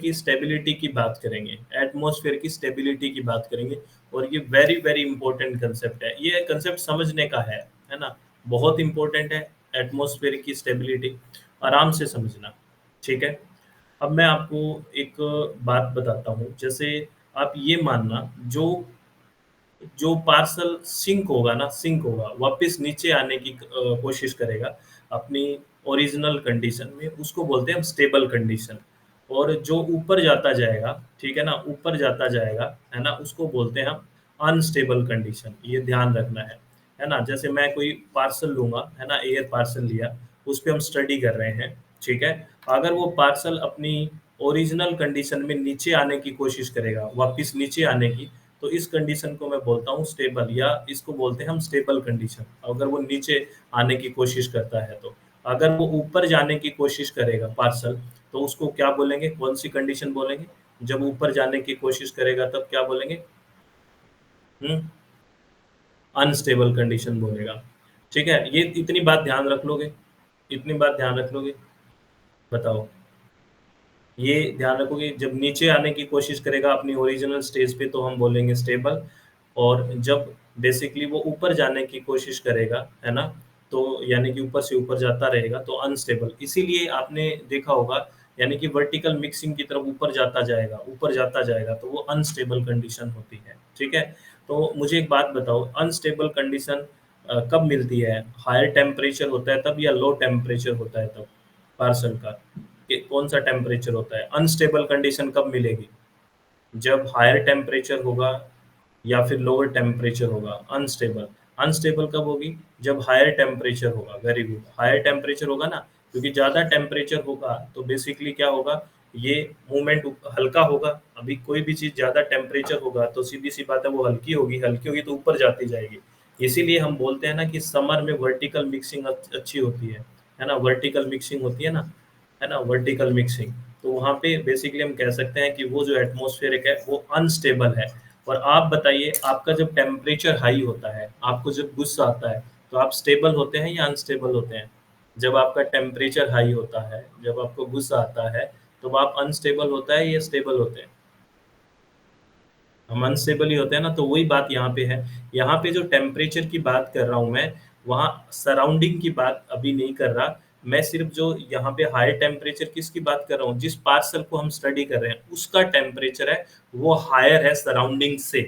की स्टेबिलिटी की बात करेंगे, एटमॉस्फेयर की स्टेबिलिटी की बात करेंगे और ये वेरी वेरी इंपॉर्टेंट कंसेप्ट है। ये कंसेप्ट समझने का है ना? बहुत इंपॉर्टेंट है एटमॉस्फेयर की स्टेबिलिटी, आराम से समझना, ठीक है? अब मैं आपको एक बात बताता हूँ, जैसे आप ये मानना जो जो पार्सल सिंक होगा, वापस नीचे आने की कोशिश करेगा अपनी ओरिजिनल कंडीशन में, उसको बोलते हैं हम स्टेबल कंडीशन। और जो ऊपर जाता जाएगा, ठीक है ना? ऊपर जाता जाएगा, है ना? उसको बोलते हैं हम अनस्टेबल कंडीशन, ये ध्यान रखना है ना? जैसे मैं कोई पार्सल लूँगा, है ना? एयर पार्सल लिया, उस पे हम स्टडी कर रहे हैं, ठीक है? अगर वो पार्सल अपनी ओरिजिनल कंडीशन में नीचे आने की कोशिश करेगा, वापस नीचे आने की, तो इस कंडीशन को मैं बोलता हूँ स्टेबल, या इसको बोलते हैं हम स्टेबल कंडीशन, अगर वो नीचे आने की कोशिश करता है तो। अगर वो ऊपर जाने की कोशिश करेगा पार्सल, तो उसको क्या बोलेंगे? कौन-सी कंडीशन बोलेंगे? जब ऊपर जाने की कोशिश करेगा तब क्या बोलेंगे? हुँ, अनस्टेबल कंडीशन बोलेगा। ठीक है? ये इतनी बात ध्यान रख लोगे? इतनी बात ध्यान रख लोगे? बताओ। ये ध्यान रखोगे जब नीचे आने की कोशिश करेगा अपनी ओरिजिनल स्टेज पे तो हम बोलेंगे स्टेबल, और जब बेसिकली वो ऊपर जाने की कोशिश करेगा, है ना? तो यानी कि ऊपर से ऊपर जाता रहेगा तो अनस्टेबल। इसीलिए आपने देखा होगा, यानी कि वर्टिकल मिक्सिंग की तरफ ऊपर जाता जाएगा तो वो अनस्टेबल कंडीशन होती है, ठीक है? तो मुझे एक बात बताओ, अनस्टेबल कंडीशन कब मिलती है? हायर टेम्परेचर होता है तब या लो टेम्परेचर होता है तब पार्सल का? कि कौन-सा टेम्परेचर होता है? अनस्टेबल कंडीशन कब मिलेगी? जब हायर टेम्परेचर होगा या फिर लोअर टेम्परेचर होगा, अनस्टेबल। अनस्टेबल कब होगी? जब हायर टेम्परेचर होगा, वेरी गुड। हायर टेम्परेचर होगा ना, क्योंकि ज़्यादा टेम्परेचर होगा तो बेसिकली क्या होगा, ये मूवमेंट हल्का होगा। अभी कोई भी चीज़ ज़्यादा टेम्परेचर होगा तो सीधी-सी बात है वो हल्की होगी तो ऊपर जाती जाएगी। इसीलिए हम बोलते हैं ना कि समर में वर्टिकल मिक्सिंग अच्छी होती है ना? वर्टिकल मिक्सिंग होती है ना? Vertical mixing. तो वहाँ पे बेसिकली हम कह सकते हैं कि वो जो एटमॉस्फेरिक है वो अनस्टेबल है। और आप बताइए, आपका जब टेम्परेचर हाई होता है, आपको जब गुस्सा आता है, तो आप स्टेबल होते हैं या अनस्टेबल होते हैं? जब आपका टेम्परेचर हाई होता है, जब आपको गुस्सा आता है, तो आप अनस्टेबल होता है या स्टेबल होते हैं? हम अनस्टेबल ही होते हैं ना, तो वही बात यहाँ पे है। यहाँ पे जो टेम्परेचर की बात कर रहा हूँ मैं, वहाँ सराउंडिंग की बात अभी नहीं कर रहा। मैं सिर्फ़ जो यहाँ पे हाई टेम्परेचर किसकी बात कर रहा हूँ, जिस पार्सल को हम स्टडी कर रहे हैं, उसका टेम्परेचर है, वो हायर है सराउंडिंग से।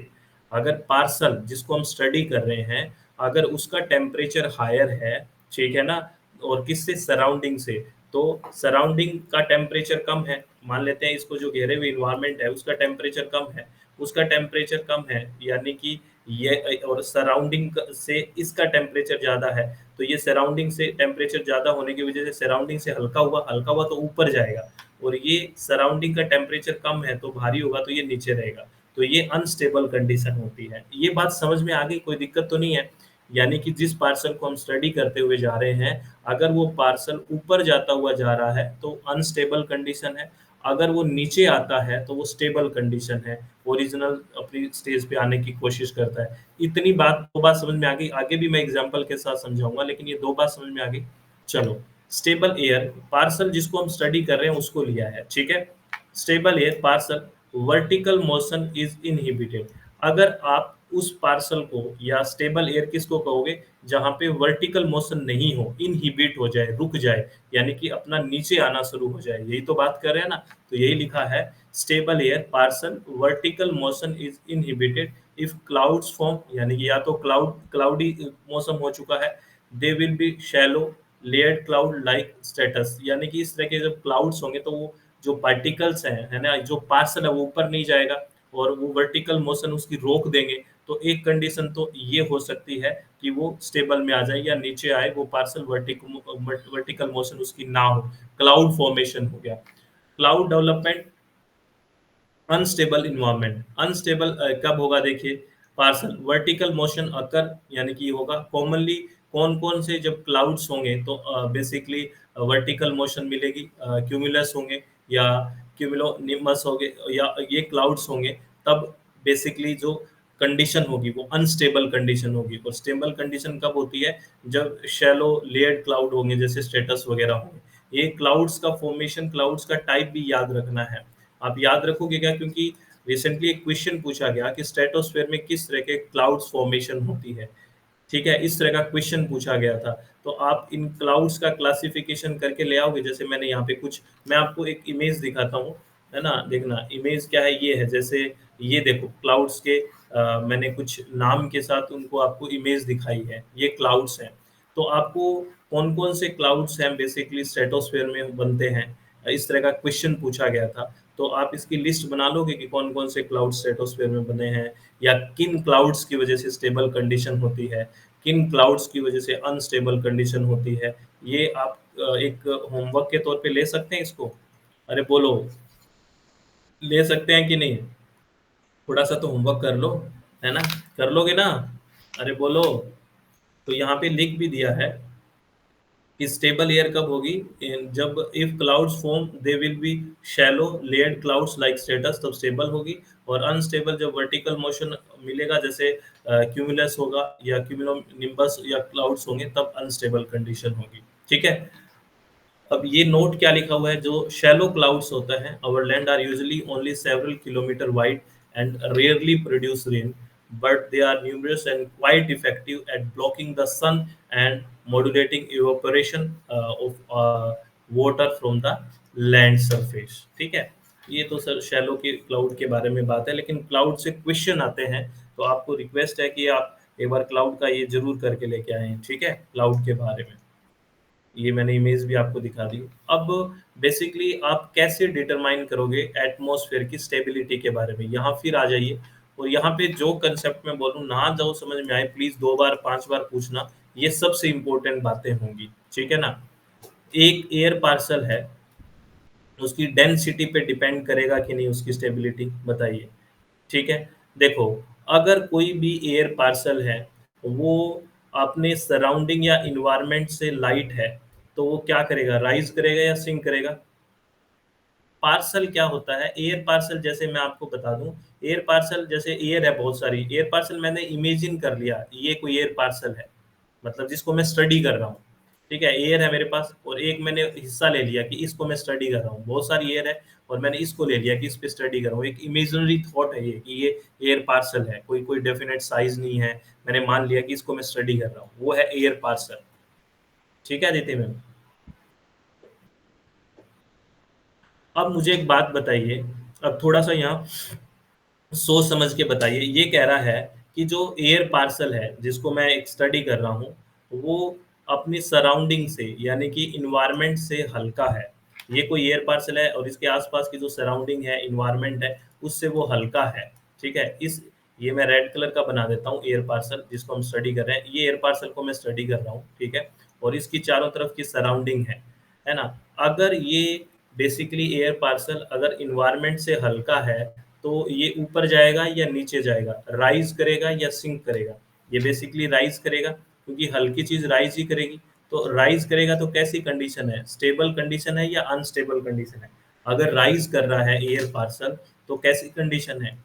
अगर पार्सल जिसको हम स्टडी कर रहे हैं, अगर उसका टेम्परेचर हायर है, ठीक है ना? और किससे? सराउंडिंग से। तो सराउंडिंग का टेम्परेचर कम है, मान लेते हैं इसको जो घेरे हुए एनवायरनमेंट है, उसका टेम्परेचर कम है। उसका टेम्परेचर कम है, यानी कि ये और सराउंडिंग से इसका टेम्परेचर ज़्यादा है, तो ये सराउंडिंग से टेम्परेचर ज़्यादा होने की वजह से सराउंडिंग से हल्का हुआ तो ऊपर जाएगा, और ये सराउंडिंग का टेम्परेचर कम है तो भारी होगा तो ये नीचे रहेगा। तो ये अनस्टेबल कंडीशन होती है। ये बात समझ में आ गई? कोई दिक्कत तो नहीं है? यानी कि जिस पार्सल को हम स्टडी करते हुए जा रहे हैं, अगर वो पार्सल ऊपर जाता हुआ जा रहा है तो अनस्टेबल कंडीशन है, अगर वो नीचे आता है तो वो स्टेबल कंडीशन है, ओरिजिनल अपनी स्टेज पे आने की कोशिश करता है। इतनी बात 2 बात समझ में आ गई, आगे भी मैं एग्ज़ाम्पल के साथ समझाऊँगा, लेकिन ये 2 बात समझ में आ गई। चलो, स्टेबल एयर पार्सल जिसको हम स्टडी कर रहे हैं उसको लिया है, ठीक है? Stable air parcel vertical motion is inhibited. अगर आप उस पार्सल को, या स्टेबल एयर किसको कहोगे? जहाँ पे वर्टिकल मोशन नहीं हो, इनहिबिट हो जाए, रुक जाए, यानी कि अपना नीचे आना शुरू हो जाए। यही तो बात कर रहे हैं ना? तो यही लिखा है, stable air parcel vertical motion is inhibited if clouds form, यानी कि या तो क्लाउडी मौसम हो चुका है, दे will be shallow layered cloud like status, यानी कि इस तरह के जब क्लाउड्स होंगे तो वो जो पार्टिकल्स हैं, है ना? जो पार्सल है वो ऊपर नहीं जाएगा और वो वर्टिकल मोशन उसकी रोक देंगे। तो एक कंडीशन तो ये हो सकती है कि वो स्टेबल में आ जाए या नीचे आए, वो पार्सल वर्टिकल मोशन उसकी ना हो, क्लाउड फॉर्मेशन हो गया। Cloud development unstable environment, unstable कब होगा देखिए? पार्सल वर्टिकल मोशन अकर, यानी कि होगा कॉमनली कौन-कौन से जब क्लाउड्स होंगे तो बेसिकली वर्टिकल मोशन मिलेगी, क्यूमुलस होंगे या क्यूमुलोनिम्बस होंगे या ये क्लाउड्स होंगे, तब बेसिकली जो कंडीशन होगी वो अनस्टेबल कंडीशन होगी। और स्टेबल कंडीशन कब होती है? जब शैलो लेयर्ड क्लाउड होंगे, जैसे स्ट्रेटस वगैरह होंगे। ये क्लाउड्स का फॉर्मेशन, क्लाउड्स का टाइप भी याद रखना है। आप याद रखोगे क्या? क्योंकि रिसेंटली एक क्वेश्चन पूछा गया कि स्ट्रेटोस्फेयर में किस तरह के क्लाउड्स फॉर्मेशन होती है। ठीक है, इस तरह का क्वेश्चन पूछा गया था। तो आप इन क्लाउड्स का क्लासिफिकेशन करके ले आओगे, जैसे मैंने यहाँ पे कुछ मैं आपको एक इमेज दिखाता हूँ, है ना? देखना इमेज क्या है, ये है, जैसे ये देखो क्लाउड्स के मैंने कुछ नाम के साथ उनको आपको इमेज दिखाई है, ये क्लाउड्स हैं। तो आपको कौन-कौन से क्लाउड्स हैं बेसिकली स्ट्रेटोस्फेयर में बनते हैं, इस तरह का क्वेश्चन पूछा गया था। तो आप इसकी लिस्ट बना लोगे कि कौन-कौन से क्लाउड्स स्ट्रेटोस्फेयर में बने हैं, या किन क्लाउड्स की वजह से स्टेबल कंडीशन होती है, किन क्लाउड्स की वजह से अनस्टेबल कंडीशन होती है। ये आप एक होमवर्क के तौर पे ले सकते हैं इसको? अरे बोलो, ले सकते हैं कि नहीं? थोड़ा सा तो होमवर्क कर लो, है ना? कर लोगे ना? अरे बोलो। तो यहाँ पे लिख भी दिया है कि स्टेबल एयर कब होगी, जब if clouds form they will be shallow layered clouds like stratus, तब स्टेबल होगी। और अनस्टेबल जब वर्टिकल मोशन मिलेगा, जैसे क्यूमुलस होगा या क्यूमुलोनिम्बस या क्लाउड्स होंगे, तब अनस्टेबल कंडीशन होगी। ठीक है? अब ये नोट क्या लिखा हुआ है, जो शैलो क्लाउड्स होता है, our land are usually only several kilometre wide and rarely produce rain, but they are numerous and quite effective at blocking the sun and modulating evaporation of water from the land surface। ठीक है, ये तो sir shallow के cloud के बारे में बात है, लेकिन क्लाउड से क्वेश्चन आते हैं, तो आपको रिक्वेस्ट है कि आप एक बार क्लाउड का ये जरूर करके लेके आए। ठीक है, क्लाउड के बारे में ये मैंने इमेज भी आपको दिखा दी। अब बेसिकली आप कैसे डिटरमाइन करोगे एटमॉस्फेयर की स्टेबिलिटी के बारे में, यहाँ फिर आ जाइए। और यहाँ पे जो कंसेप्ट मैं बोलूँ ना, जो समझ में आए प्लीज 2 बार 5 बार पूछना, ये सबसे इम्पोर्टेंट बातें होंगी। ठीक है ना? एक एयर पार्सल है, उसकी डेंसिटी पे डिपेंड करेगा कि नहीं उसकी स्टेबिलिटी, बताइए। ठीक है? देखो, अगर कोई भी एयर पार्सल है, वो अपने सराउंडिंग या एनवायरनमेंट से लाइट है, तो वो क्या करेगा? राइज़ करेगा या सिंक करेगा? पार्सल क्या होता है? एयर पार्सल जैसे मैं आपको बता दूँ, एयर पार्सल जैसे एयर है बहुत सारी, एयर पार्सल मैंने इमेजिन कर लिया, ये कोई एयर पार्सल है, मतलब जिसको मैं स्टडी कर रहा हूँ। ठीक है? एयर है मेरे पास और एक मैंने हिस्सा ले लिया कि इसको मैं स्टडी कर रहा हूँ। बहुत सारी एयर है और मैंने इसको ले लिया कि इस पे स्टडी कर रहा हूँ। एक इमेजिनरी थॉट है ये कि ये एयर पार्सल है, कोई कोई डेफिनिट साइज़ नहीं है। मैंने मान लिया कि इसको मैं स्टडी कर रहा हूँ, वो है एयर पार्सल। ठीक है अदिति मैम? अब मुझे एक बात बताइए, अब थोड़ा-सा यहाँ सोच समझ के बताइए। ये कह रहा है कि जो एयर पार्सल है, जिसको मैं एक स्टडी कर रहा हूँ, वो अपनी सराउंडिंग से यानी कि एनवायरनमेंट से हल्का है। ये कोई एयर पार्सल है और इसके आस-पास की जो सराउंडिंग है, एनवायरनमेंट है, उससे वो हल्का है। ठीक है? इस ये मैं रेड कलर का बना देता हूँ एयर पार्सल जिसको हम स्टडी कर रहे हैं। ये एयर पार्सल को मैं स्टडी कर रहा हूँ, ठीक है? और इसकी चारों तरफ की सराउंडिंग है ना? अगर ये बेसिकली एयर पार्सल अगर एनवायरनमेंट से हल्का है, तो ये ऊपर जाएगा या नीचे जाएगा? राइज़ करेगा या सिंक करेगा? ये बेसिकली राइज़ करेगा, क्योंकि हल्की चीज़ राइज़ ही करेगी। तो राइज़ करेगा तो कैसी कंडीशन है? स्टेबल कंडीशन है या अनस्टेबल कंडीशन है? अगर राइज़ कर रहा है एयर पार्सल, तो कैसी कंडीशन है?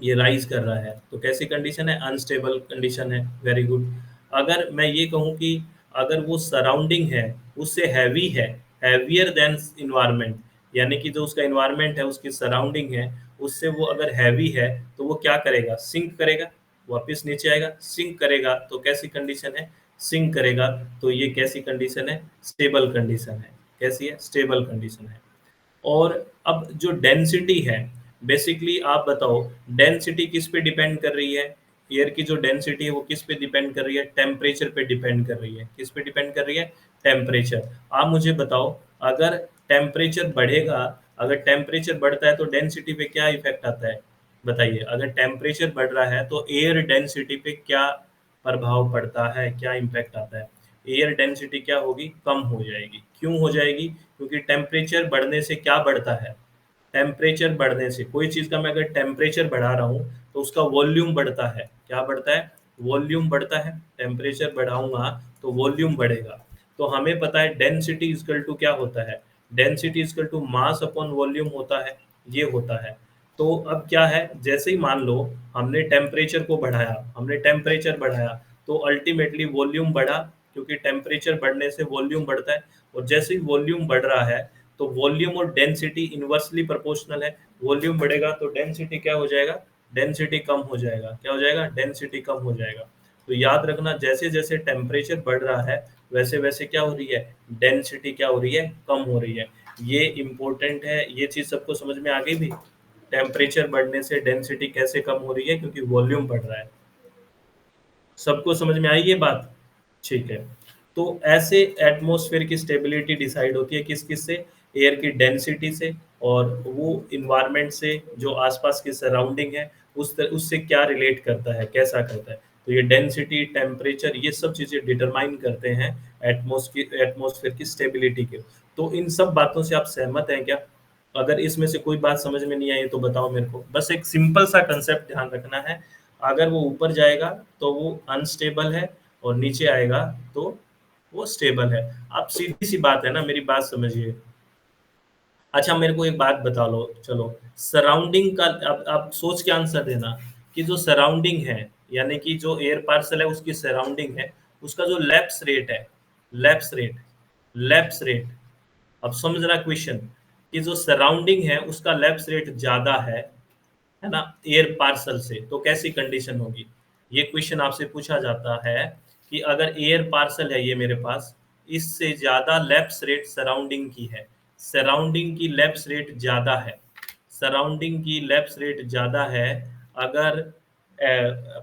ये राइज़ कर रहा है, तो कैसी कंडीशन है? अनस्टेबल कंडीशन है, वेरी गुड। अगर मैं ये कहूँ कि अगर वो सराउंडिंग है, उससे हैवी है, हैवियर दैन एनवायरनमेंट, यानी कि जो उसका एनवायरनमेंट है, उसकी सराउंडिंग है, उससे वो अगर हैवी है, तो वो क्या करेगा? सिंक करेगा, वापस नीचे आएगा। सिंक करेगा, तो कैसी कंडीशन है? सिंक करेगा, तो ये कैसी कंडीशन है? स्टेबल कंडीशन है। कैसी है? स्टेबल कंडीशन है। और अब जो डेंसिटी है, बेसिकली आप बताओ डेंसिटी किस पे डिपेंड कर रही है? एयर की जो डेंसिटी है वो किस पे डिपेंड कर रही है? टेम्परेचर पे डिपेंड कर रही है। किस पे डिपेंड कर रही है? टेम्परेचर। आप मुझे बताओ, अगर टेम्परेचर बढ़ेगा, अगर टेम्परेचर बढ़ता है तो डेंसिटी पे क्या इफ़ेक्ट आता है? बताइए। अगर टेम्परेचर बढ़ रहा है तो एयर डेंसिटी पे क्या प्रभाव पड़ता है? क्या इम्पैक्ट आता है? एयर डेंसिटी क्या होगी? कम हो जाएगी। क्यों हो जाएगी? क्योंकि टेम्परेचर बढ़ने से क्या बढ़ता है? टेम्परेचर बढ़ने से कोई चीज़ का मैं अगर टेम्परेचर बढ़ा रहा हूँ, तो उसका वॉल्यूम बढ़ता है। क्या बढ़ता है? वॉल्यूम बढ़ता है। टेम्परेचर बढ़ाऊँगा तो वॉल्यूम बढ़ेगा। तो हमें पता है डेंसिटी इक्वल टू क्या होता है? Density equal to mass upon volume होता है, ये होता है। तो अब क्या है, जैसे ही मान लो हमने टेम्परेचर बढ़ाया, तो अल्टीमेटली वॉल्यूम बढ़ा, क्योंकि टेम्परेचर बढ़ने से वॉल्यूम बढ़ता है। और जैसे ही वॉल्यूम बढ़ रहा है, तो वॉल्यूम और डेंसिटी इनवर्सली प्रोपोर्शनल है। वॉल्यूम बढ़ेगा तो डेंसिटी क्या हो जाएगा, डेंसिटी कम हो जाएगा। क्या हो जाएगा, डेंसिटी कम हो जाएगा। तो याद रखना, जैसे जैसे टेम्परेचर बढ़ रहा है वैसे वैसे क्या हो रही है, डेंसिटी क्या हो रही है, कम हो रही है। ये इंपॉर्टेंट है, ये चीज सबको समझ में आ गई भी। टेम्परेचर बढ़ने से डेंसिटी कैसे कम हो रही है, क्योंकि वॉल्यूम बढ़ रहा है। सबको समझ में आई ये बात? ठीक है। तो ऐसे एटमॉस्फेयर की स्टेबिलिटी डिसाइड होती है किस किस से, एयर की डेंसिटी से, और वो इन्वायरमेंट से जो आसपास की सराउंडिंग है उससे क्या रिलेट करता है, कैसा करता है। तो ये डेंसिटी, टेम्परेचर, ये सब चीजें डिटरमाइन करते हैं एटमॉस्फेयर की स्टेबिलिटी के। तो इन सब बातों से आप सहमत हैं क्या? अगर इसमें से कोई बात समझ में नहीं आई तो बताओ मेरे को। बस एक सिंपल सा कंसेप्ट ध्यान रखना है, अगर वो ऊपर जाएगा तो वो अनस्टेबल है, और नीचे आएगा तो वो स्टेबल है। अब सीधी सी बात है ना, मेरी बात समझिए। अच्छा मेरे को एक बात बता लो, चलो सराउंडिंग का अब आप सोच के आंसर देना, कि जो सराउंडिंग है, यानी कि जो एयर पार्सल है उसकी सराउंडिंग है, उसका जो लैप्स रेट है, लैप्स रेट, लैप्स रेट, अब समझना क्वेश्चन, कि जो सराउंडिंग है उसका लैप्स रेट ज्यादा है ना, एयर पार्सल से, तो कैसी कंडीशन होगी। ये क्वेश्चन आपसे पूछा जाता है कि अगर एयर पार्सल है ये मेरे पास, इससे ज्यादा लैप्स रेट सराउंडिंग की है, सराउंडिंग की लैप्स रेट ज्यादा है, सराउंडिंग की लैप्स रेट ज्यादा है अगर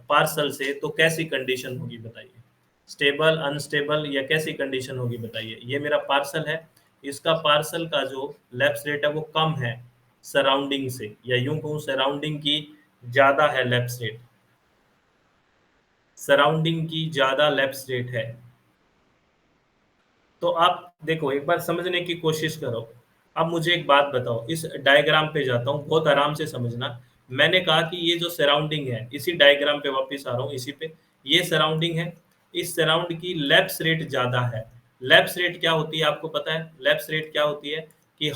पार्सल से, तो कैसी कंडीशन होगी बताइए। स्टेबल, अनस्टेबल, या कैसी कंडीशन होगी बताइए। ये मेरा पार्सल है, इसका पार्सल का जो लैप्स रेट है वो कम है सराउंडिंग से, या यूं कहूं सराउंडिंग की ज्यादा है लैप्स रेट, सराउंडिंग की ज्यादा लैप्स रेट है। तो आप देखो, एक बार समझने की कोशिश करो। अब मुझे एक बात बताओ, इस डायग्राम पे जाता हूँ, बहुत आराम से समझना। मैंने कहा कि ये जो सराउंडिंग है, इसी डायग्राम पे वापस आ रहा हूँ, इसी पे, ये सराउंडिंग है, इस सराउंड की लैप्स रेट ज्यादा है। लैप्स रेट क्या होती है आपको पता है? लैप्स रेट क्या होती है कि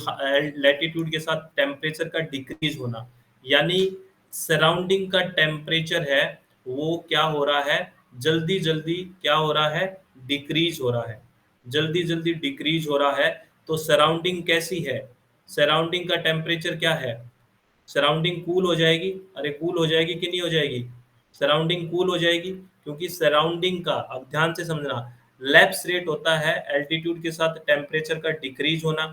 लैटिट्यूड के साथ टेम्परेचर का डिक्रीज होना, यानी सराउंडिंग का टेम्परेचर है वो क्या हो रहा है, जल्दी जल्दी क्या हो रहा है, डिक्रीज हो रहा है, जल्दी जल्दी डिक्रीज हो रहा है। तो सराउंडिंग कैसी है, सराउंडिंग का टेम्परेचर क्या है, सराउंडिंग कूल हो जाएगी। अरे कूल हो जाएगी कि नहीं हो जाएगी, सराउंडिंग कूल हो जाएगी, क्योंकि सराउंडिंग का, अब ध्यान से समझना, लैप्स रेट होता है एल्टीट्यूड के साथ टेम्परेचर का डिक्रीज होना।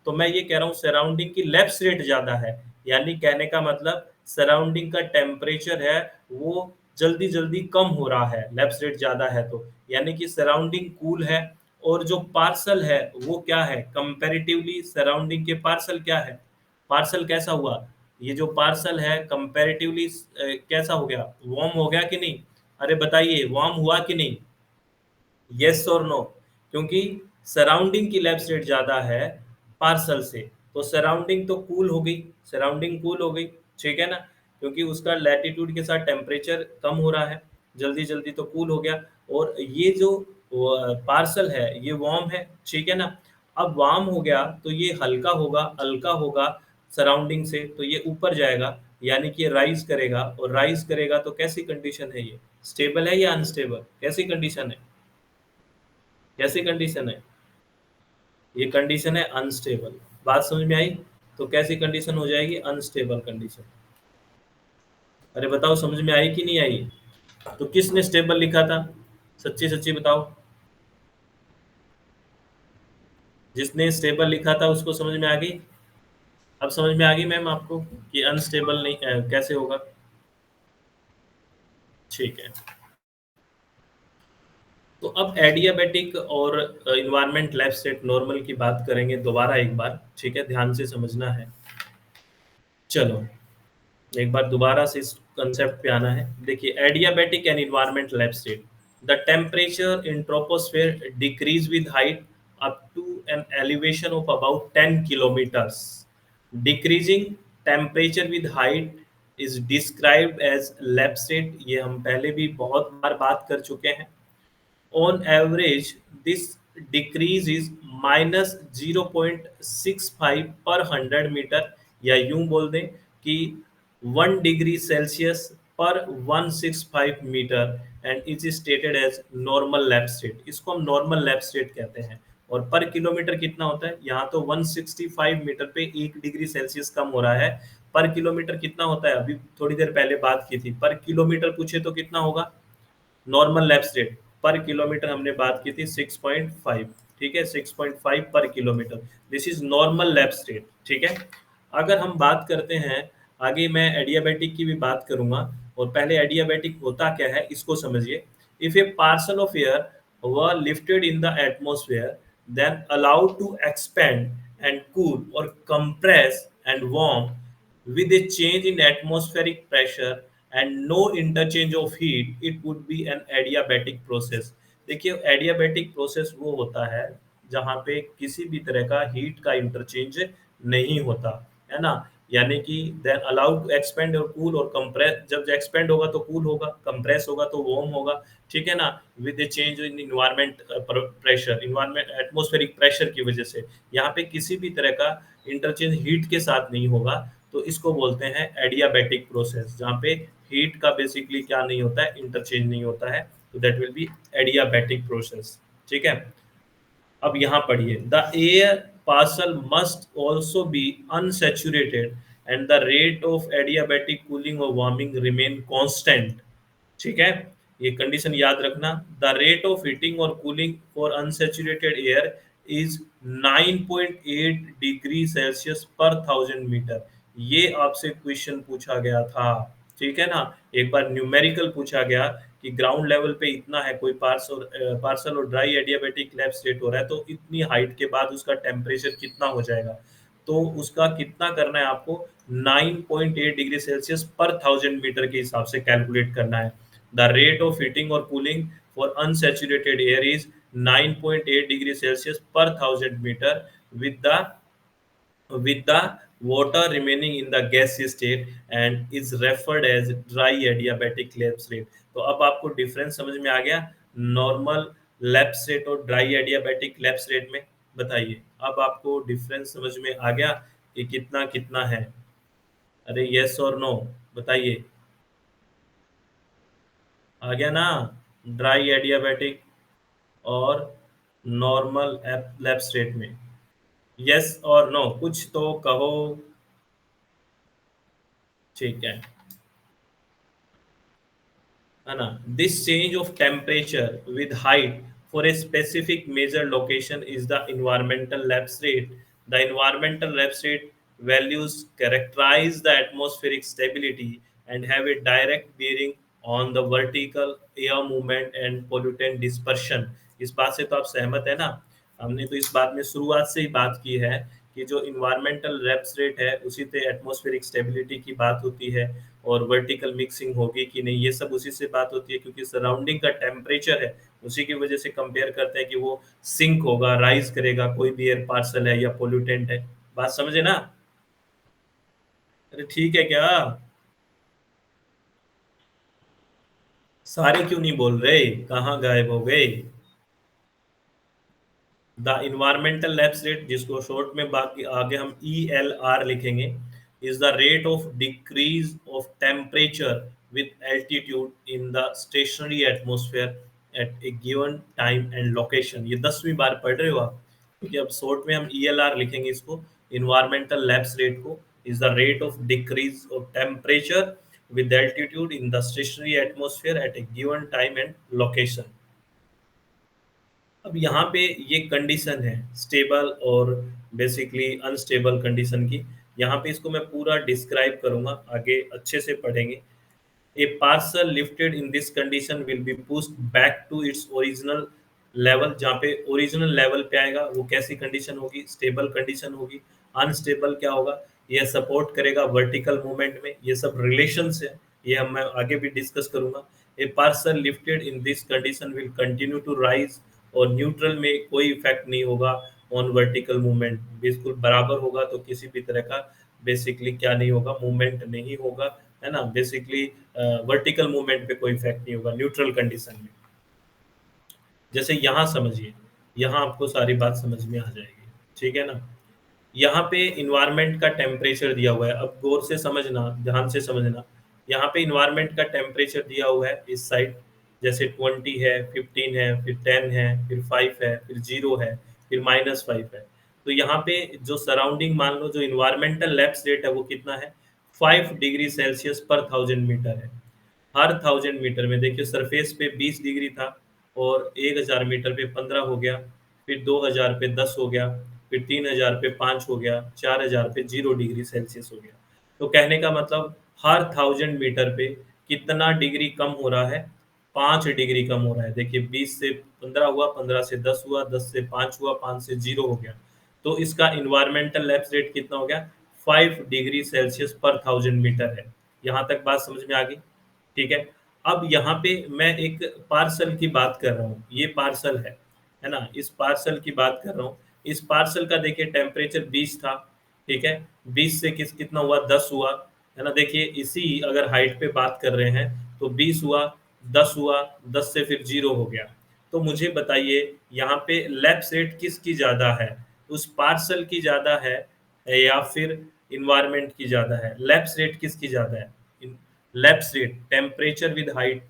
तो मैं ये कह रहा हूँ सराउंडिंग की लैप्स रेट ज्यादा है, यानी कहने का मतलब सराउंडिंग का टेम्परेचर है वो जल्दी जल्दी कम हो रहा है, लैप्स रेट ज्यादा है तो, यानी कि सराउंडिंग कूल है। और जो पार्सल है वो क्या है, कंपैरेटिवली सराउंडिंग के पार्सल क्या है, पार्सल कैसा हुआ, ये जो पार्सल है कंपैरेटिवली कैसा हो गया, वार्म हो गया कि नहीं। अरे बताइए, वार्म हुआ कि नहीं, यस और नो, क्योंकि सराउंडिंग की लैप्स रेट ज्यादा है पार्सल से, तो सराउंडिंग तो कूल हो गई, सराउंडिंग कूल हो गई, ठीक है ना, क्योंकि उसका लैटिट्यूड के साथ टेम्परेचर कम हो रहा है, जल्दी जल्दी तो कूल हो गया। और ये जो पार्सल है ये वार्म है, ठीक है ना। अब वार्म हो गया तो ये हल्का होगा, हल्का होगा सराउंडिंग से, तो ये ऊपर जाएगा, यानी कि राइज करेगा, और राइज करेगा तो कैसी कंडीशन है ये, स्टेबल है या अनस्टेबल, कैसी कंडीशन है, कैसी कंडीशन है, ये कंडीशन है अनस्टेबल। बात समझ में आई? तो कैसी कंडीशन हो जाएगी, अनस्टेबल कंडीशन। अरे बताओ समझ में आई कि नहीं आई? तो किसने स्टेबल लिखा था, सच्ची सच्ची बताओ। जिसने स्टेबल लिखा था उसको समझ में आ गई? अब समझ में आ गई मैम आपको कि अनस्टेबल नहीं कैसे होगा? ठीक है। तो अब एडियाबेटिक और इन्वायरमेंट लाइफ स्टेट नॉर्मल की बात करेंगे दोबारा एक बार, ठीक है, ध्यान से समझना है। चलो एक बार दोबारा से इस कंसेप्ट पे आना है। देखिए, adiabatic and environment lapse rate, the temperature in troposphere decrease with height up to an elevation of about 10 kilometres. Decreasing temperature with height is described as lapse rate, ये हम पहले भी बहुत बार बात कर चुके हैं। On average, this decrease is minus 0.65 पर 100 मीटर, या यूं बोल दें कि 1 डिग्री सेल्सियस पर 165 metre, and is stated as normal lapse rate. इसको हम नॉर्मल लैब स्टेट कहते हैं। और पर किलोमीटर कितना होता है, यहाँ तो 165 मीटर पे 1 डिग्री सेल्सियस कम हो रहा है। पर किलोमीटर कितना होता है, अभी थोड़ी देर पहले बात की थी, पर किलोमीटर पूछे तो कितना होगा, नॉर्मल लैप्स रेट पर किलोमीटर हमने बात की थी 6.5, ठीक है, 6.5 पर kilometre, this is normal lapse rate, ठीक है। अगर हम बात करते हैं आगे, मैं एडियाबेटिक की भी बात करूंगा, और पहले एडियाबेटिक होता क्या है इसको समझिए। If A parcel of air were lifted in the atmosphere, then allowed to expand and cool or compress and warm with a change in atmospheric pressure and no interchange of heat, it would be an adiabatic process। देखिए adiabatic process वो होता है जहाँ पे किसी भी तरह का हीट का इंटरचेंज नहीं होता, है ना। यानी कि देन अलाउड टू एक्सपेंड और कूल और कंप्रेस, जब एक्सपेंड होगा तो कूल होगा, कंप्रेस होगा तो वार्म होगा, ठीक है ना, with A change in environment pressure, environment atmospheric pressure की वजह से यहाँ पे किसी भी तरह का इंटरचेंज हीट के साथ नहीं होगा, तो इसको बोलते हैं एडियाबैटिक प्रोसेस, जहाँ पे हीट का बेसिकली क्या नहीं होता है, इंटरचेंज नहीं होता है, तो that will be adiabatic process, ठीक है। अब यहाँ पढ़िए, the air parcel must also be unsaturated and the rate of adiabatic cooling और वार्मिंग रिमेन कांस्टेंट, ठीक है। ये कंडीशन याद रखना, द रेट ऑफ हीटिंग और cooling for unsaturated air is 9.8 degree celsius पर 1000 मीटर। ये आपसे क्वेश्चन पूछा गया था, ठीक है ना। एक बार न्यूमेरिकल पूछा गया कि ग्राउंड लेवल पे इतना है, कोई पार्सल और ड्राई एडियाबेटिक लैप्स रेट हो रहा है, तो इतनी हाइट के बाद उसका टेम्परेचर कितना हो जाएगा, तो उसका कितना करना है आपको, 9.8 डिग्री सेल्सियस पर 1000 मीटर के हिसाब से कैलकुलेट करना है। द रेट ऑफ हीटिंग और cooling for unsaturated air is 9.8 degree celsius पर 1000 metre with the with the water remaining in the gaseous state and is referred as dry adiabatic lapse rate। तो अब आपको difference समझ में आ गया normal lapse rate और dry adiabatic lapse rate में, बताइए अब आपको डिफरेंस समझ में आ गया कि कितना कितना है, अरे यस और नो बताइए, आ गया ना, ड्राई एडियाबैटिक और नॉर्मल लैप्स रेट में, यस और नो कुछ तो कहो, ठीक है है ना। This change of temperature with height for a specific major location is the environmental lapse rate. The environmental lapse rate values characterize the atmospheric stability and have a direct bearing on the vertical air movement and pollutant dispersion। इस बात से तो आप सहमत है ना, हमने तो इस बात में शुरुआत से ही बात की है कि जो इन्वायरमेंटल लैप्स रेट है उसी से एटमॉस्फेरिक स्टेबिलिटी की बात होती है, और वर्टिकल मिक्सिंग होगी कि नहीं ये सब उसी से बात होती है, क्योंकि सराउंडिंग का टेम्परेचर है उसी की वजह से कंपेयर करते हैं कि वो सिंक होगा, राइज करेगा, कोई भी एयर पार्सल है या पोल्यूटेंट है, बात समझे ना। अरे ठीक है क्या, सारे क्यों नहीं बोल रहे, कहाँ गायब हो गए। द इन्वायरमेंटल लैप्स रेट, जिसको शॉर्ट में बाकी आगे हम ELR लिखेंगे, is the rate of decrease of temperature with altitude in the stationary atmosphere at a given time and location. ये 10वीं बार पढ़ रहे हो आप, क्योंकि अब शॉर्ट में हम ELR लिखेंगे इसको, इन्वायरमेंटल लैप्स रेट को, is the rate of decrease of temperature with altitude in the stationary atmosphere at a given time and location। अब यहाँ पे ये कंडीशन है स्टेबल और बेसिकली अनस्टेबल कंडीशन की, यहाँ पे इसको मैं पूरा डिस्क्राइब करूंगा, आगे अच्छे से पढ़ेंगे। A parcel lifted in this condition will be pushed back to its original level। जहाँ पे ओरिजिनल लेवल पे आएगा वो कैसी कंडीशन होगी, स्टेबल कंडीशन होगी। अनस्टेबल क्या होगा, यह सपोर्ट करेगा वर्टिकल मूवमेंट में, ये सब रिलेशंस है, ये हम मैं आगे भी डिस्कस करूंगा। A parcel lifted in this condition will continue to rise, और न्यूट्रल में कोई इफेक्ट नहीं होगा ऑन वर्टिकल मूवमेंट, बिल्कुल बराबर होगा, तो किसी भी तरह का बेसिकली क्या नहीं होगा, मूवमेंट नहीं होगा, है ना। बेसिकली वर्टिकल मूवमेंट पे कोई इफेक्ट नहीं होगा न्यूट्रल कंडीशन में। जैसे यहाँ समझिए, यहाँ आपको सारी बात समझ में आ जाएगी, ठीक है ना। यहाँ पे इन्वायरमेंट का टेम्परेचर दिया हुआ है, अब गौर से समझना, ध्यान से समझना। यहाँ पे इन्वायरमेंट का टेम्परेचर दिया हुआ है इस साइड, जैसे 20 है, 15 है, फिर 10 है, फिर 5 है, फिर 0 है, फिर -5 है। तो यहाँ पे जो सराउंडिंग मान लो जो एनवायरमेंटल लैप्स रेट है वो कितना है? 5 डिग्री सेल्सियस पर 1000 मीटर है। हर 1000 मीटर में देखिए सरफेस पे 20 डिग्री था और 1000 मीटर पे 15 हो गया, फिर 2000 पे 10 हो गया, फिर 3000 पे 5 हो गया, 4000 पे 0 डिग्री सेल्सियस हो गया। तो कहने का मतलब हर 1000 मीटर पे कितना डिग्री कम हो रहा है? 5 डिग्री कम हो रहा है। देखिए 20 से 15 हुआ, 15 से 10 हुआ, 10 से 5 हुआ, 5 से 0 हो गया। तो इसका एनवायरमेंटल लैप्स रेट कितना हो गया? 5 डिग्री सेल्सियस पर 1000 मीटर है। यहाँ तक बात समझ में आ गई? ठीक है। अब यहाँ पे मैं एक पार्सल की बात कर रहा हूँ, ये पार्सल है ना? इस पार्सल की बात कर रहा हूँ। इस पार्सल का देखिए टेम्परेचर 20 था, ठीक है? 20 से कितना हुआ? 10 हुआ, है ना? देखिए इसी अगर हाइट पे बात कर रहे हैं तो 20 हुआ, 10 हुआ, 10 से फिर 0 हो गया। तो मुझे बताइए यहाँ पे लैप्स रेट किसकी ज़्यादा है? उस पार्सल की ज़्यादा है या फिर एनवायरनमेंट की ज़्यादा है? लैप्स रेट किसकी ज़्यादा है? Lapse rate temperature with height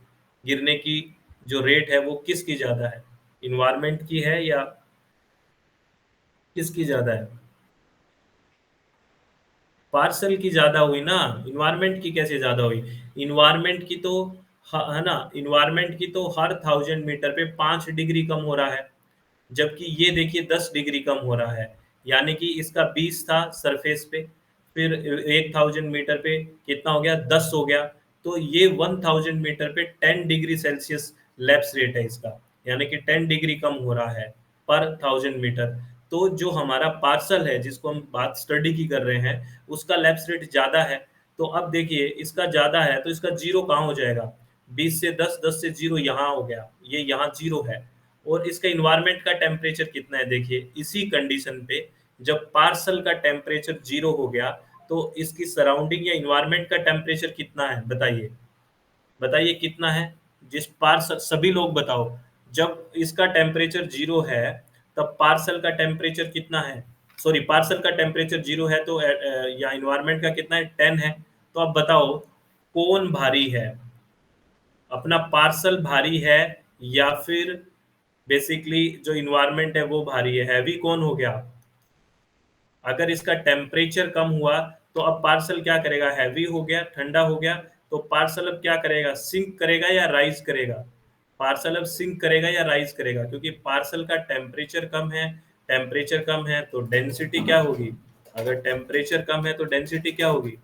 गिरने की जो रेट है वो किसकी ज़्यादा है? एनवायरनमेंट की है या किसकी ज़्यादा है? पार्सल की ज़्यादा हुई ना, एनवायरनमेंट की कैसे ज़्यादा हुई? एनवायरनमेंट की तो है ना? एनवायरनमेंट की तो हर 1000 मीटर पे 5 डिग्री कम हो रहा है। जबकि ये देखिए 10 डिग्री कम हो रहा है। यानी कि इसका 20 था सरफेस पे, फिर 1000 मीटर पे कितना हो गया? 10 हो गया। तो ये 1000 मीटर पे 10 डिग्री सेल्सियस लैप्स रेट है इसका। यानी कि 10 डिग्री कम हो रहा है पर 1000 मीटर। तो जो हमारा पार्सल है जिसको हम बात स्टडी की कर रहे हैं, उसका लैप्स रेट ज़्यादा है। तो अब देखिए इसका ज़्यादा है तो इसका 0 कहाँ हो जाएगा? 20 से 10, 10 से 0 यहाँ हो गया। ये यहाँ 0 है। और इसका एनवायरनमेंट का टेम्परेचर कितना है देखिए, इसी कंडीशन पे जब पार्सल का टेम्परेचर 0 हो गया, तो इसकी सराउंडिंग या एनवायरनमेंट का टेम्परेचर कितना है बताइए? बताइए कितना है? जिस पार्सल सभी लोग बताओ, जब इसका टेम्परेचर 0 है, तब पार्सल का टेम्परेचर कितना है? सॉरी पार्सल का टेम्परेचर 0 है तो या एनवायरनमेंट का कितना है? 10 है। तो अब बताओ कौन भारी है? अपना पार्सल भारी है या फिर बेसिकली जो एनवायरनमेंट है वो भारी है? हैवी कौन हो गया? अगर इसका टेम्परेचर कम हुआ तो अब पार्सल क्या करेगा? हैवी हो गया, ठंडा हो गया, तो पार्सल अब क्या करेगा? सिंक करेगा या राइज करेगा? पार्सल अब सिंक करेगा या राइज करेगा? क्योंकि पार्सल का टेम्परेचर कम है तो डेंसिटी क्या होगी? अगर टेम्परेचर कम है तो डेंसिटी क्या होगी?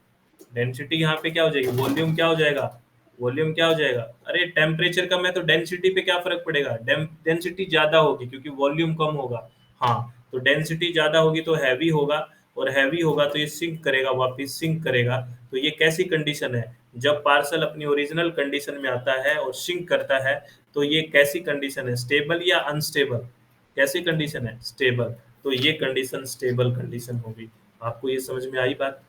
डेंसिटी यहाँ पे क्या हो जाएगी? वॉल्यूम क्या हो जाएगा? वॉल्यूम क्या हो जाएगा? अरे टेम्परेचर कम है तो डेंसिटी पे क्या फ़र्क पड़ेगा? डेंसिटी ज़्यादा होगी क्योंकि वॉल्यूम कम होगा। हाँ, तो डेंसिटी ज़्यादा होगी तो हैवी होगा और हैवी होगा तो ये सिंक करेगा, वापिस सिंक करेगा। तो ये कैसी कंडीशन है? जब पार्सल अपनी ओरिजिनल कंडीशन में आता है और सिंक करता है, तो ये कैसी कंडीशन है? स्टेबल या अनस्टेबल? कैसी कंडीशन है? स्टेबल। तो ये कंडीशन स्टेबल कंडीशन होगी। आपको ये समझ में आई बात?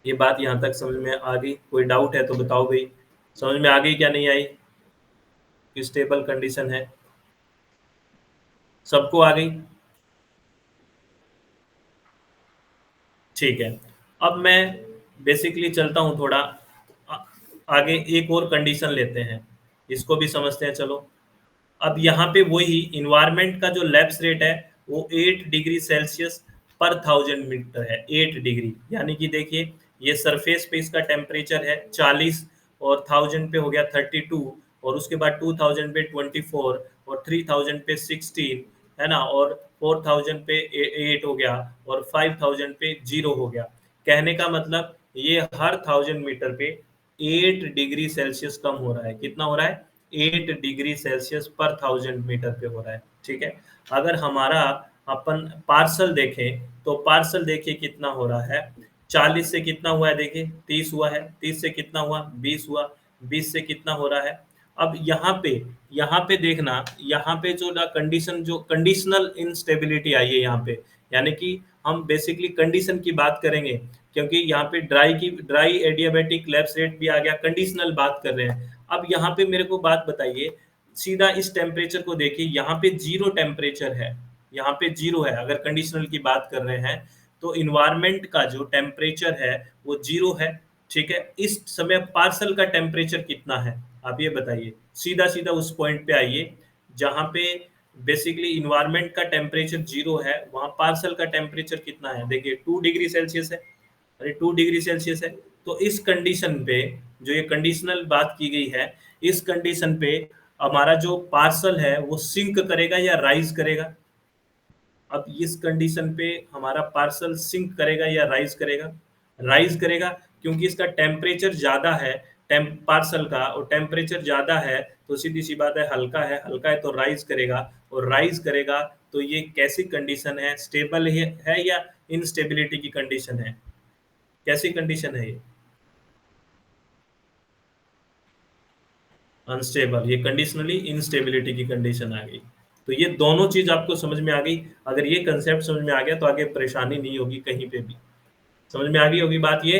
ये बात यहाँ तक समझ में आ गई? कोई डाउट है तो बताओ भई? समझ में आ गई क्या नहीं आई? कि स्टेबल कंडीशन है? सबको आ गई? ठीक है। अब मैं बेसिकली चलता हूँ थोड़ा आ आगे एक और कंडीशन लेते हैं। इसको भी समझते हैं चलो। अब यहाँ पे वही एनवायरनमेंट का जो लैप्स रेट है वो 8 डिग्री सेल्सियस पर 1000 मीटर है। 8 डिग्री यानी कि देखिए ये सरफेस पे इसका टेम्परेचर है 40 और 1000 पे हो गया 32 और उसके बाद 2000 पे 24 और 3000 पे 16 है ना? और 4000 पे 8 हो गया और 5000 पे 0 हो गया। कहने का मतलब ये हर 1000 मीटर पे 8 डिग्री सेल्सियस कम हो रहा है। कितना हो रहा है? 8 डिग्री सेल्सियस पर 1000 मीटर पे हो रहा है, ठीक है? अगर हमारा अपन पार्सल देखें, तो पार्सल देखिए कितना हो रहा है, 40 से कितना हुआ है देखिए, 30 हुआ है, 30 से कितना हुआ, 20 हुआ, 20 से कितना हो रहा है। अब यहाँ पे देखना, यहाँ पे जो ना कंडीशन जो कंडीशनल इंस्टेबिलिटी आई है यहाँ पे, यानी कि हम बेसिकली कंडीशन की बात करेंगे, क्योंकि यहाँ पे ड्राई एडियाबैटिक लैप्स रेट भी आ गया, कंडीशनल बात कर रहे हैं। अब यहाँ पे मेरे को बात बताइए, सीधा इस टेम्परेचर को देखिए, यहाँ पे 0 टेम्परेचर है, यहाँ पे 0 है, अगर कंडीशनल की बात कर रहे हैं, तो एनवायरनमेंट का जो टेम्परेचर है, वो 0 है, ठीक है? इस समय पार्सल का टेम्परेचर कितना है? आप ये बताइए। सीधा-सीधा उस पॉइंट पे आइए, जहाँ पे बेसिकली इन्वायरमेंट का टेम्परेचर 0 है, वहाँ पार्सल का टेम्परेचर कितना है? देखिए 2 डिग्री सेल्सियस है। अरे 2 डिग्री सेल्सियस है। तो इस कंडीशन पे, जो ये कंडीशनल बात की गई है, इस कंडीशन पे हमारा जो पार्सल है वो सिंक करेगा या राइज करेगा? अब इस कंडीशन पे हमारा पार्सल सिंक करेगा या राइज करेगा? राइज करेगा, क्योंकि इसका टेम्परेचर ज़्यादा है, पार्सल का, और टेम्परेचर ज़्यादा है तो सीधी सी बात है, हल्का है तो राइज करेगा। और राइज करेगा तो ये कैसी कंडीशन है? स्टेबल है या इनस्टेबिलिटी की कंडीशन है? कैसी कंडीशन है ये? अनस्टेबल, ये कंडीशनली इनस्टेबिलिटी की कंडीशन आ गई। तो ये दोनों चीज आपको समझ में आ गई। अगर ये कंसेप्ट समझ में आ गया तो आगे परेशानी नहीं होगी कहीं पे भी। समझ में आ गई होगी बात ये?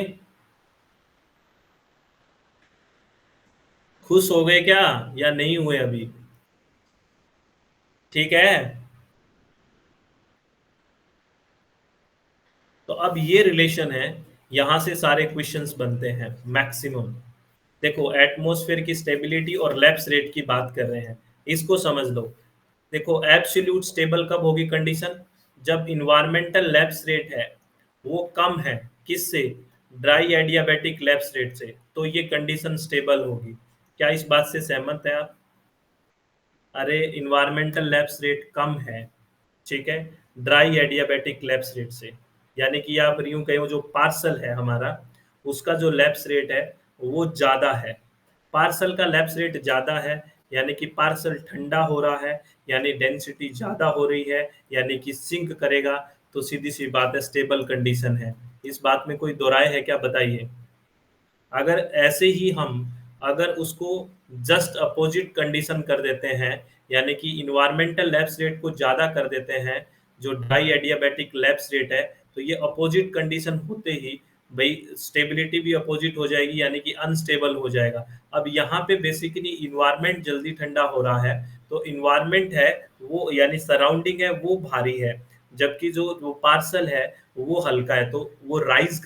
खुश हो गए क्या, या नहीं हुए अभी? ठीक है। तो अब ये रिलेशन है, यहां से सारे क्वेश्चंस बनते हैं मैक्सिमम। देखो एटमॉस्फेयर की स्टेबिलिटी और लैप्स रेट की बात कर रहे हैं, इसको समझ लो। देखो एब्सोल्यूट स्टेबल कब होगी कंडीशन? जब इन्वायरमेंटल लैप्स रेट है वो कम है, किससे? ड्राई एडियाबैटिक लैप्स रेट से, तो ये कंडीशन स्टेबल होगी। क्या इस बात से सहमत है आप? अरे इन्वायरमेंटल लैप्स रेट कम है, ठीक है, ड्राई एडियाबैटिक लैप्स रेट से। यानी कि आप यूं कहो जो पार्सल है हमारा, उसका जो लैप्स रेट है वो ज़्यादा है। पार्सल का लैप्स रेट ज़्यादा है, यानी कि पार्सल ठंडा हो रहा है, यानी डेंसिटी ज़्यादा हो रही है, यानी कि सिंक करेगा। तो सीधी सी बात है, स्टेबल कंडीशन है। इस बात में कोई दो राय है क्या, बताइए? अगर ऐसे ही हम, अगर उसको जस्ट अपोजिट कंडीशन कर देते हैं, यानी कि इन्वायरमेंटल लैप्स रेट को ज़्यादा कर देते हैं, जो ड्राई एडियाबैटिक लैप्स रेट है, तो ये अपोजिट कंडीशन होते ही भाई स्टेबिलिटी भी अपोजिट हो जाएगी, यानी कि अनस्टेबल हो जाएगा। अब यहाँ पे बेसिकली इन्वायरमेंट जल्दी ठंडा हो रहा है, तो इन्वायरमेंट है वो, यानी सराउंडिंग है वो भारी है, जबकि जो वो पार्सल है वो हल्का है, तो वो राइज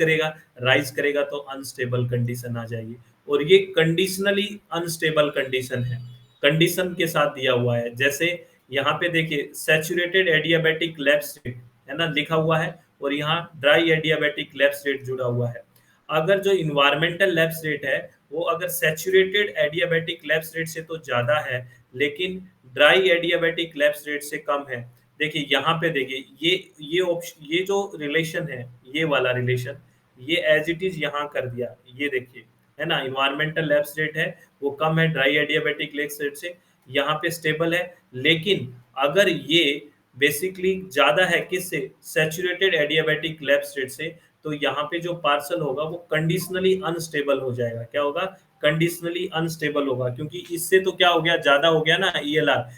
करेगा तो अनस्टेबल कंडीशन आ जाएगी। और ये कंडीशनली अनस्टेबल कंडीशन है, कंडीशन के साथ दिया हुआ है। जैसे यहाँ पे देखिए सैचुरेटेड एडियाबैटिक लैप्स रेट है ना लिखा हुआ है, और यहाँ ड्राई एडियाबैटिक लैप्स रेट जुड़ा हुआ है। अगर जो इन्वायरमेंटल लैप्स रेट है वो अगर सैचुरेटेड एडियाबैटिक लैप्स रेट से तो ज़्यादा है, लेकिन ड्राई एडियाबैटिक लैप्स रेट से कम है। देखिए यहाँ पे देखिए ये ऑप्शन, ये जो रिलेशन है, ये वाला रिलेशन, ये एज इट इज यहाँ कर दिया। ये देखिए, है ना, इन्वायरमेंटल लैप्स रेट है वो कम है ड्राई एडियाबैटिक लैप्स रेट से, यहाँ पे स्टेबल है। लेकिन अगर ये बेसिकली ज़्यादा है किससे? सैचुरेटेड एडियाबैटिक लैप्स रेट से, तो यहाँ पे जो पार्सल होगा वो कंडीशनली अनस्टेबल हो जाएगा। क्या होगा? कंडीशनली अनस्टेबल होगा, क्योंकि इससे तो क्या हो गया, ज़्यादा हो गया ना ईएलआर।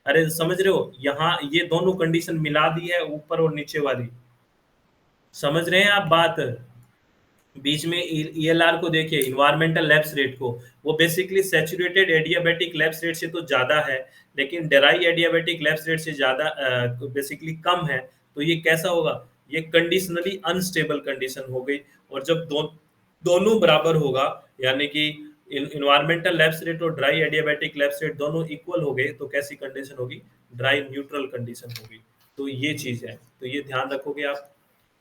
अरे समझ रहे हो, यहाँ ये दोनों कंडीशन मिला दी है, ऊपर और नीचे वाली। समझ रहे हैं आप बात? बीच में ईएलआर को देखिए, इन्वायरमेंटल लैप्स रेट को, वो basically saturated adiabatic lapse rate से तो ज़्यादा है, लेकिन ड्राई एडियाबैटिक लैप्स रेट से ज़्यादा बेसिकली कम है। तो ये कैसा होगा? ये कंडीशनली अनस्टेबल कंडीशन हो गई। और जब दोनों बराबर होगा, यानी कि इन्वायरमेंटल लैप्स रेट और ड्राई एडियाबैटिक लैप्स रेट दोनों इक्वल हो गए, तो कैसी कंडीशन होगी? ड्राई न्यूट्रल कंडीशन होगी। तो ये चीज़ है, तो ये ध्यान रखोगे आप।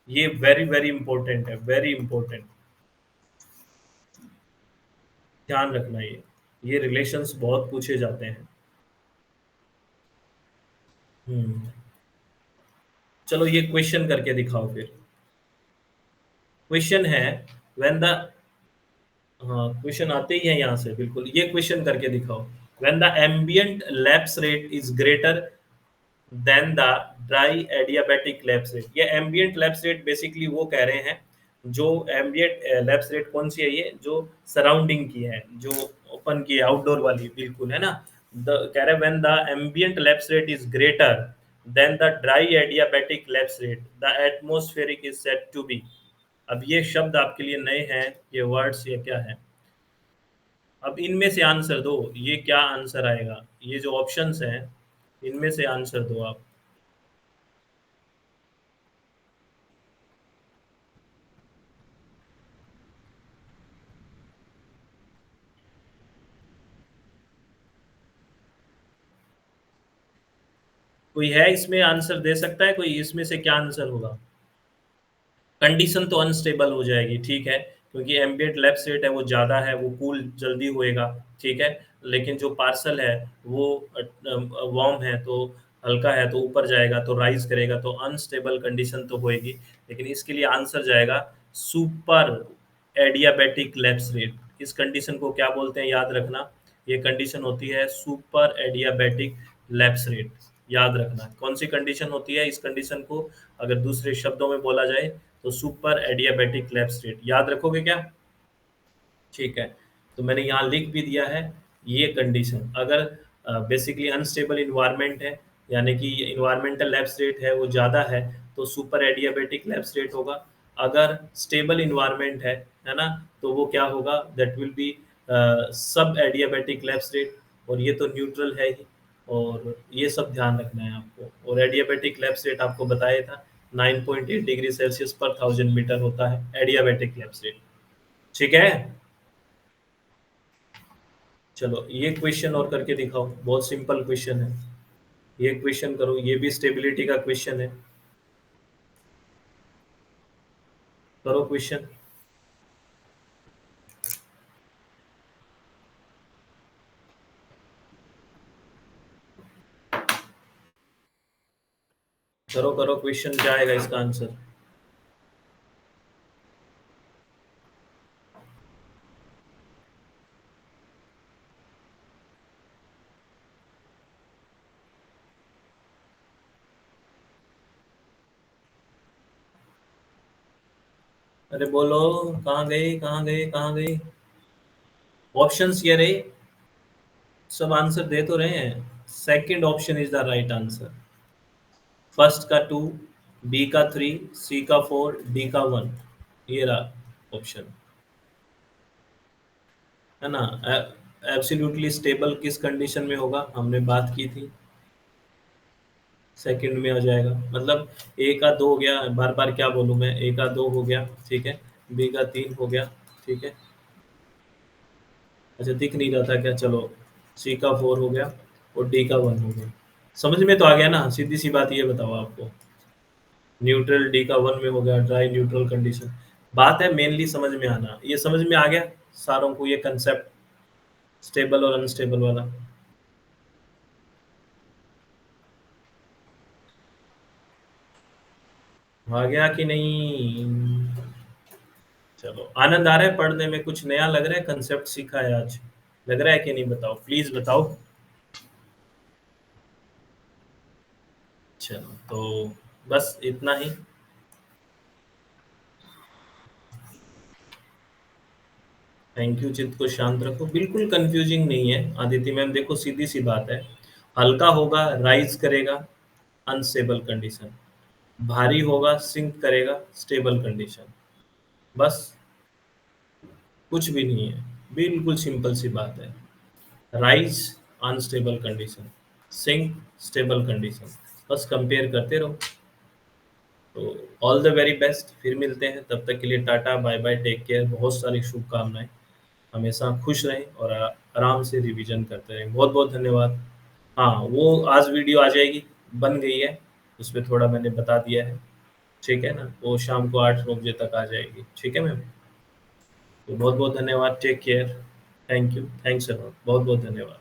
ये वेरी वेरी इंपॉर्टेंट है, वेरी इंपॉर्टेंट। ध्यान रखना ये रिलेशंस बहुत पूछे जाते हैं। हम्म। चलो ये क्वेश्चन करके दिखाओ फिर। क्वेश्चन है, व्हेन द, हाँ क्वेश्चन आते ही है यहाँ से, बिल्कुल ये क्वेश्चन करके दिखाओ। When the ambient lapse rate is greater than the dry adiabatic lapse rate. ये एम्बियंट लैप्स रेट बेसिकली वो कह रहे हैं, जो एम्बियंट लैप्स रेट कौन सी है? ये जो सराउंडिंग की है, जो ओपन की है, आउटडोर वाली, बिल्कुल है ना। कह रहे when the ambient lapse rate is greater than the dry adiabatic lapse rate, the atmospheric is said to be. अब ये शब्द आपके लिए नए हैं, ये वर्ड्स, ये क्या है? अब इनमें से आंसर दो, ये क्या आंसर आएगा? ये जो ऑप्शंस हैं, इनमें से आंसर दो आप। कोई है इसमें आंसर दे सकता है कोई, इसमें से क्या आंसर होगा? कंडीशन तो अनस्टेबल हो जाएगी, ठीक है, क्योंकि एम्बिएंट लैप्स रेट है वो ज़्यादा है, वो कूल जल्दी होएगा, ठीक है। लेकिन जो पार्सल है वो वार्म है, तो हल्का है तो ऊपर जाएगा, तो राइज़ करेगा, तो अनस्टेबल कंडीशन तो होएगी। लेकिन इसके लिए आंसर जाएगा सुपर एडियाबैटिक लैप्स रेट। इस कंडीशन को क्या बोलते हैं याद रखना, ये कंडीशन होती है सुपर एडियाबैटिक लैप्स रेट। याद रखना कौन सी कंडीशन होती है, इस कंडीशन को अगर दूसरे शब्दों में बोला जाए तो सुपर एडियाबैटिक लैप्स रेट। याद रखोगे क्या? ठीक है, तो मैंने यहाँ लिख भी दिया है, ये कंडीशन अगर बेसिकली अनस्टेबल इन्वायरमेंट है, यानी कि इन्वायरमेंटल लैप्स रेट है वो ज़्यादा है, तो सुपर एडियाबैटिक लैप्स रेट होगा। अगर स्टेबल इन्वायरमेंट है ना? तो वो क्या होगा, दैट विल बी सब एडियाबैटिक लैप्स रेट, और ये तो न्यूट्रल है ही, और ये सब ध्यान रखना है आपको। और एडियाबैटिक लैप्स रेट आपको बताया था 9.8 डिग्री सेल्सियस पर 1000 मीटर होता है एडियाबैटिक लैप्स रेट, ठीक है। चलो ये क्वेश्चन और करके दिखाओ, बहुत सिंपल क्वेश्चन है, ये क्वेश्चन करो, ये भी स्टेबिलिटी का क्वेश्चन है, करो क्वेश्चन। करो करो क्वेश्चन, क्या आएगा इसका आंसर? अरे बोलो, कहाँ गई कहाँ गई कहाँ गई? ऑप्शंस ये रहे, सब आंसर दे तो रहे हैं। Second option is the right answer. First का 2, बी का 3, सी का 4, डी का 1, ये रहा ऑप्शन, है ना। एब्सोल्युटली स्टेबल किस कंडीशन में होगा, हमने बात की थी, सेकंड में आ जाएगा। मतलब ए का 2 हो गया, बार बार क्या बोलूँ मैं, ए का 2 हो गया, ठीक है, बी का 3 हो गया, ठीक है। अच्छा दिख नहीं रहा था क्या, चलो सी का 4 हो गया, और डी का 1 हो गया। समझ में तो आ गया ना, सीधी सी बात, ये बताओ आपको, न्यूट्रल डी का 1 में हो गया, ड्राई न्यूट्रल कंडीशन। बात है मेनली समझ में आना, ये समझ में आ गया सारों को, ये कंसेप्ट स्टेबल और अनस्टेबल वाला। आ गया कि नहीं? चलो आनंद आ रहा है पढ़ने में, कुछ नया लग रहा है, कंसेप्ट सीखा है आज, लग रहा है कि नहीं, बताओ प्लीज बताओ। चलो तो बस इतना ही। थैंक यू, चित्त को शांत रखो, बिल्कुल कंफ्यूजिंग नहीं है आदित्य मैम, देखो सीधी सी बात है, हल्का होगा राइज करेगा अनस्टेबल कंडीशन, भारी होगा सिंक करेगा स्टेबल कंडीशन, बस, कुछ भी नहीं है, बिल्कुल सिंपल सी बात है। Rise unstable condition, sink stable condition, बस कंपेयर करते रहो। तो ऑल द वेरी बेस्ट, फिर मिलते हैं, तब तक के लिए tata bye bye, take care, बहुत सारी शुभकामनाएं, हमेशा खुश रहें और आराम से रिवीजन करते रहें, बहुत बहुत धन्यवाद। हाँ वो आज वीडियो आ जाएगी, बन गई है, उसमें थोड़ा मैंने बता दिया है, ठीक है ना, वो शाम को 8-9 बजे तक आ जाएगी, ठीक है मैम। तो बहुत बहुत धन्यवाद, take care, thank you, thanks a lot, बहुत बहुत धन्यवाद।